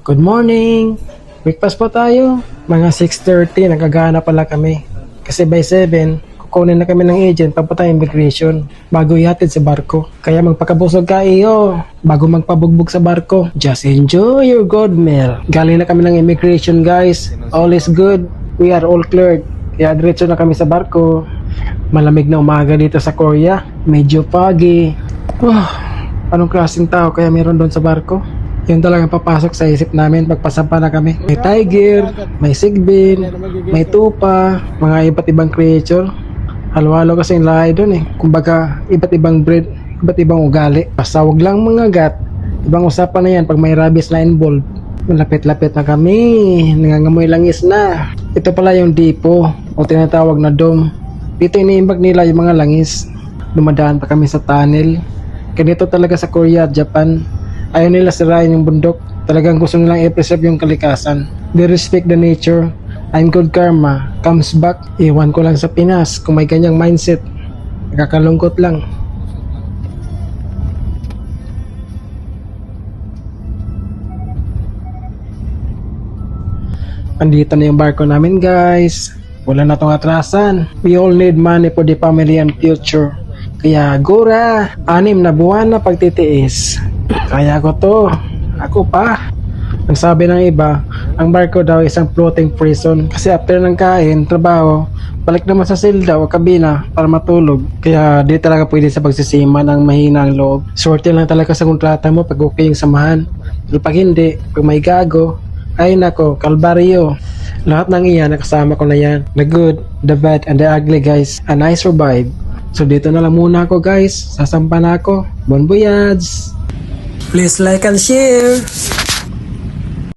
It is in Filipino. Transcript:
Good morning! Breakfast po tayo. Mga 6:30, nagagana pala kami. Kasi by 7, kukunin na kami ng agent papunta immigration bago ihatid sa barko. Kaya magpakabusog ka iyo bago magpabugbog sa barko. Just enjoy your good meal. Galing na kami ng immigration guys. All is good. We are all cleared. Kaya diretso na kami sa barko. Malamig na umaga dito sa Korea. Medyo foggy. Anong klaseng tao kaya meron doon sa barko? Yun talagang papasok sa isip namin pagpasampa na kami. May tiger, may sigbin, may tupa, mga iba't ibang creature. Halo-halo kasi yung lahi doon eh. Kumbaga, iba't ibang breed, iba't ibang ugali. Basta wag lang mga gat. Ibang usapan na yan pag may rabies na involved. Malapit-lapit na kami. Nangangamoy langis na. Ito pala yung dipo o tinatawag na dome. Dito iniimbag nila yung mga langis. Dumadaan pa kami sa tunnel. Ganito talaga sa Korea at Japan. Ayaw nila sirain yung bundok. Talagang gusto nilang i-preserve yung kalikasan. They respect the nature. And good karma comes back. Iwan ko lang sa Pinas kung may ganyang mindset. Nakakalungkot lang. Andito na yung barko namin guys. Wala na tong atrasan. We all need money for the family and future. Kaya gura, 6 na buwan na pagtitiis. Kaya ko to. Ako pa. Ang sabi ng iba, ang barko daw isang floating prison. Kasi after ng kain, trabaho, balik naman sa silda o kabina para matulog. Kaya di talaga pwede sa pagsisima ng mahina ang loob. Swerte lang talaga sa kontrata mo pag okay yung samahan. Pero pag hindi, pag may gago, ay nako, kalbaryo. Lahat ng iyan, nakasama ko na yan. The good, the bad, and the ugly guys. And I survive. So dito na lang muna ako guys. Sasampa na ako. Bon voyage! Please like and share!